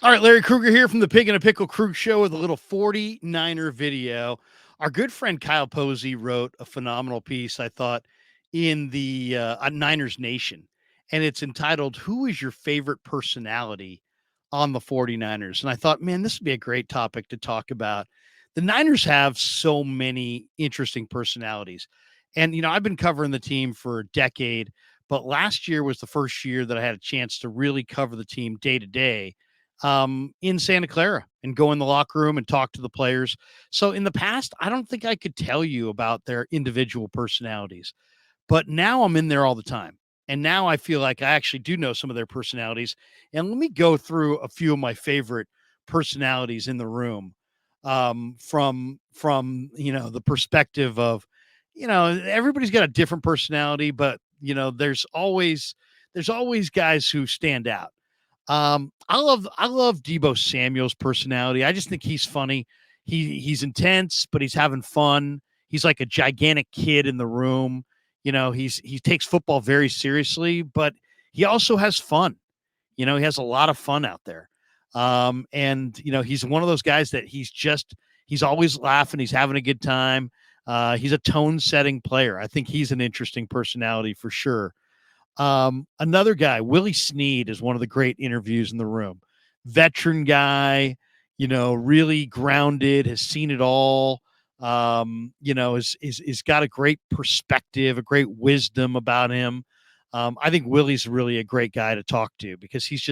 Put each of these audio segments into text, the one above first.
All right, Larry Krueger here from the Pig and a Pickle Crew Show with a little 49er video. Our good friend Kyle Posey wrote a phenomenal piece, I thought, in the Niners Nation. And it's entitled, Who is Your Favorite Personality on the 49ers? And I thought, man, this would be a great topic to talk about. The Niners have so many interesting personalities. And, I've been covering the team for a decade, but last year was the first year that I had a chance to really cover the team day to day in Santa Clara and go in the locker room and talk to the players. So in the past, I don't think I could tell you about their individual personalities, but now I'm in there all the time. And now I feel like I actually do know some of their personalities. And let me go through a few of my favorite personalities in the room from the perspective of everybody's got a different personality, but there's always guys who stand out. I love Debo Samuel's personality. I just think he's funny. He's intense, but he's having fun. He's like a gigantic kid in the room. He takes football very seriously, but he also has fun. He has a lot of fun out there. And he's one of those guys that he's always laughing. He's having a good time. He's a tone setting player. I think he's an interesting personality for sure. Another guy, Willie Snead, is one of the great interviews in the room. Veteran guy, really grounded, has seen it all. Is got a great perspective, a great wisdom about him. I think Willie's really a great guy to talk to because he's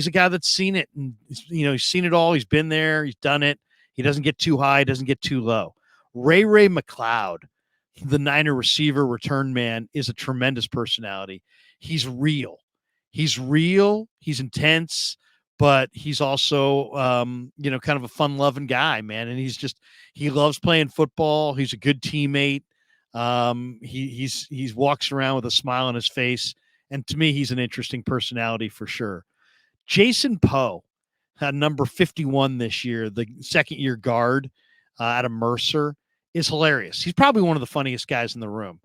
a guy that's seen it, and he's seen it all. He's been there, he's done it. He doesn't get too high, doesn't get too low. Ray McLeod, the Niner receiver return man, is a tremendous personality. He's real. He's real. He's intense, but he's also, kind of a fun loving guy, man. And he loves playing football. He's a good teammate. He's walks around with a smile on his face. And to me, he's an interesting personality for sure. Jason Poe, number 51 this year, the second year guard out of Mercer, is hilarious. He's probably one of the funniest guys in the room.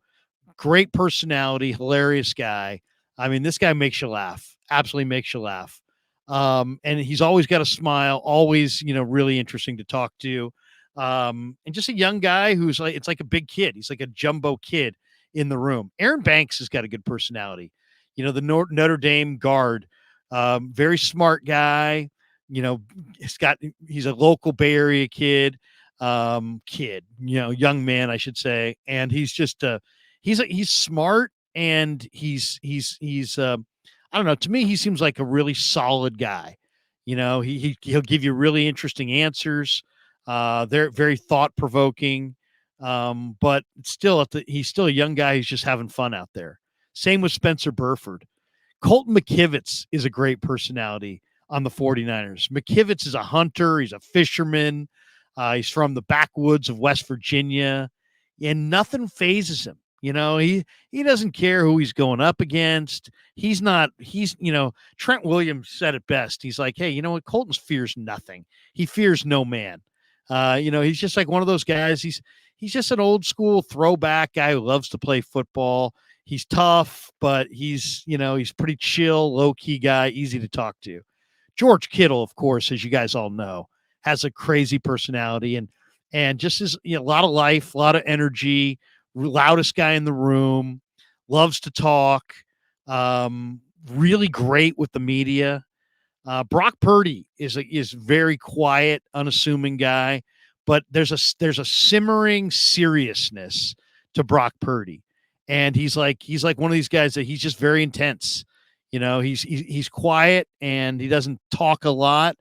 Great personality, hilarious guy. I mean, this guy makes you laugh, absolutely makes you laugh. And he's always got a smile, always, really interesting to talk to. And just a young guy who's like, it's like a big kid. He's like a jumbo kid in the room. Aaron Banks has got a good personality. The Notre Dame guard, very smart guy. He's a local Bay Area young man, I should say. And he's just, he's smart, and I don't know, to me, he seems like a really solid guy. He'll give you really interesting answers. They're very thought provoking. But still he's still a young guy who's just having fun out there. Same with Spencer Burford. Colton McKivitz is a great personality on the 49ers. McKivitz is a hunter. He's a fisherman. He's from the backwoods of West Virginia, and nothing phases him. He doesn't care who he's going up against. Trent Williams said it best. He's like, hey, you know what? Colton fears nothing. He fears no man. He's just like one of those guys. He's just an old school throwback guy who loves to play football. He's tough, but he's pretty chill, low key guy, easy to talk to. George Kittle, of course, as you guys all know, has a crazy personality and just is a lot of life, a lot of energy, loudest guy in the room, loves to talk, really great with the media. Brock Purdy is very quiet, unassuming guy, but there's a simmering seriousness to Brock Purdy, and he's like one of these guys that he's just very intense. He's quiet and he doesn't talk a lot,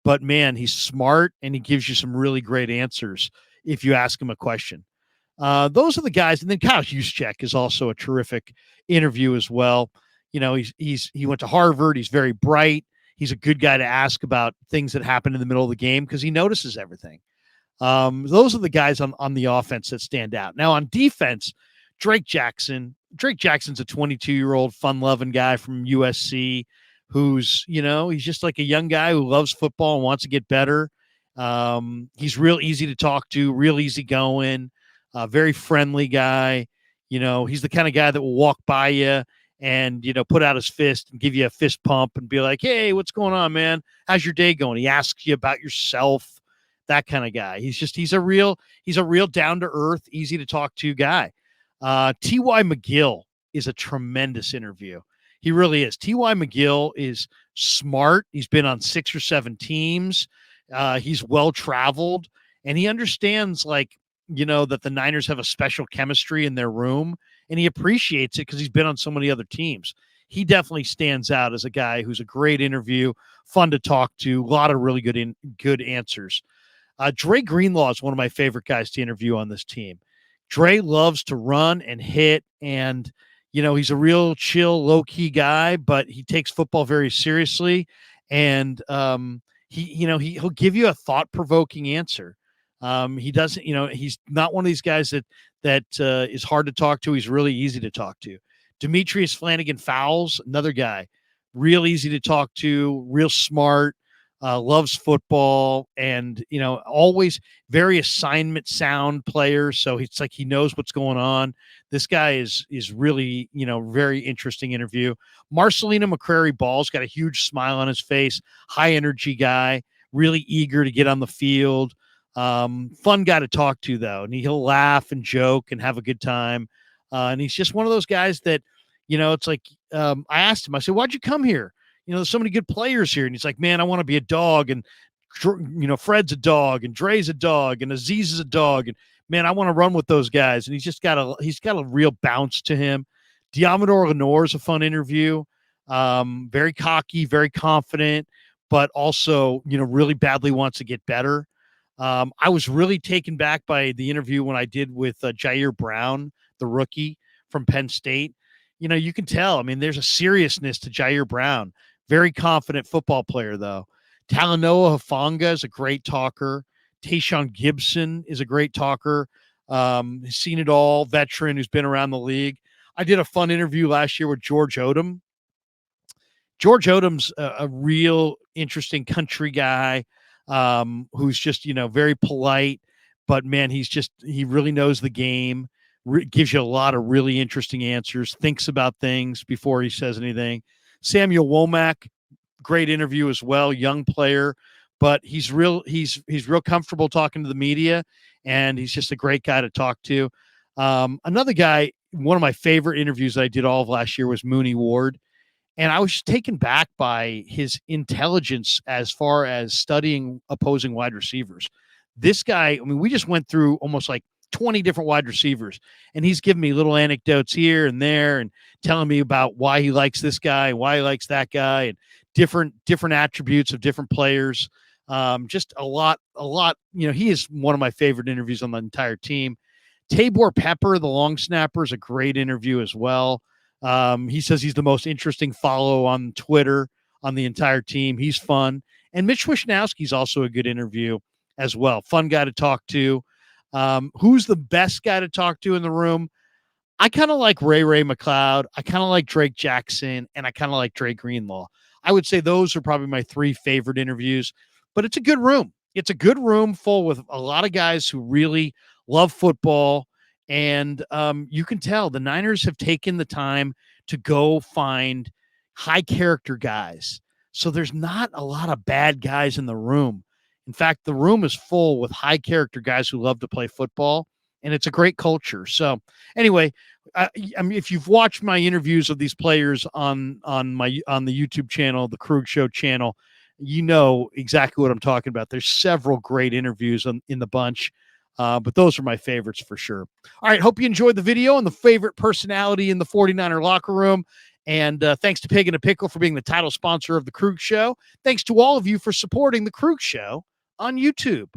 but man, he's smart and he gives you some really great answers if you ask him a question. Those are the guys, and then Kyle Juszczyk is also a terrific interview as well. He went to Harvard. He's very bright. He's a good guy to ask about things that happen in the middle of the game because he notices everything. Those are the guys on the offense that stand out. Now on defense, Drake Jackson's a 22-year-old fun-loving guy from USC who's, he's just like a young guy who loves football and wants to get better. He's real easy to talk to, real easygoing, very friendly guy. He's the kind of guy that will walk by you and, put out his fist and give you a fist pump and be like, "Hey, what's going on, man? How's your day going?" He asks you about yourself, that kind of guy. He's a real down to earth, easy to talk to guy. T.Y. McGill is a tremendous interview. He really is. T.Y. McGill is smart. He's been on 6 or 7 teams. He's well traveled, and he understands, like, that the Niners have a special chemistry in their room, and he appreciates it because he's been on so many other teams. He definitely stands out as a guy who's a great interview, fun to talk to, a lot of really good answers. Dre Greenlaw is one of my favorite guys to interview on this team. Dre loves to run and hit, and he's a real chill, low key guy, but he takes football very seriously, and he'll give you a thought provoking answer. He doesn't, he's not one of these guys that is hard to talk to. He's really easy to talk to. Demetrius Flanagan Fowles, another guy, real easy to talk to, real smart, loves football, and always very assignment sound player. So it's like he knows what's going on. This guy is really, very interesting interview. Marcelino McCrary Ball's got a huge smile on his face, high energy guy, really eager to get on the field. Fun guy to talk to, though, and he'll laugh and joke and have a good time. And he's just one of those guys that, it's like, I asked him, I said, "Why'd you come here? There's so many good players here." And he's like, "Man, I want to be a dog. And, Fred's a dog, and Dre's a dog, and Aziz is a dog. And, man, I want to run with those guys." And he's got a real bounce to him. Diamador Lenore is a fun interview. Very cocky, very confident, but also, really badly wants to get better. I was really taken back by the interview when I did with Jair Brown, the rookie from Penn State. You can tell. I mean, there's a seriousness to Jair Brown. Very confident football player, though. Talanoa Hufanga is a great talker. Tayshaun Gibson is a great talker. He's seen it all, veteran who's been around the league. I did a fun interview last year with George Odom. George Odom's a real interesting country guy, who's just, very polite, but man, he really knows the game, gives you a lot of really interesting answers, thinks about things before he says anything. Samuel Womack, great interview as well, young player, but he's real comfortable talking to the media, and he's just a great guy to talk to. Another guy, one of my favorite interviews that I did all of last year was Mooney Ward. And I was taken back by his intelligence as far as studying opposing wide receivers. This guy, I mean, we just went through almost like 20 different wide receivers, and he's giving me little anecdotes here and there and telling me about why he likes this guy, why he likes that guy, and different attributes of different players. Just a lot. He is one of my favorite interviews on the entire team. Tabor Pepper, the long snapper, is a great interview as well. He says he's the most interesting follow on Twitter on the entire team. He's fun. And Mitch Wishnowsky's also a good interview as well. Fun guy to talk to. Who's the best guy to talk to in the room? I kind of like Ray McLeod. I kind of like Drake Jackson, and I kind of like Dre Greenlaw. I would say those are probably my 3 favorite interviews, but it's a good room. It's a good room full with a lot of guys who really love football. And you can tell the Niners have taken the time to go find high character guys. So there's not a lot of bad guys in the room. In fact, the room is full with high character guys who love to play football, and it's a great culture. So anyway, I mean, if you've watched my interviews of these players on the YouTube channel, the Krug Show channel, you know exactly what I'm talking about. There's several great interviews in the bunch. But those are my favorites for sure. All right. Hope you enjoyed the video on the favorite personality in the 49er locker room. And thanks to Pig and a Pickle for being the title sponsor of the Krug Show. Thanks to all of you for supporting the Krug Show on YouTube.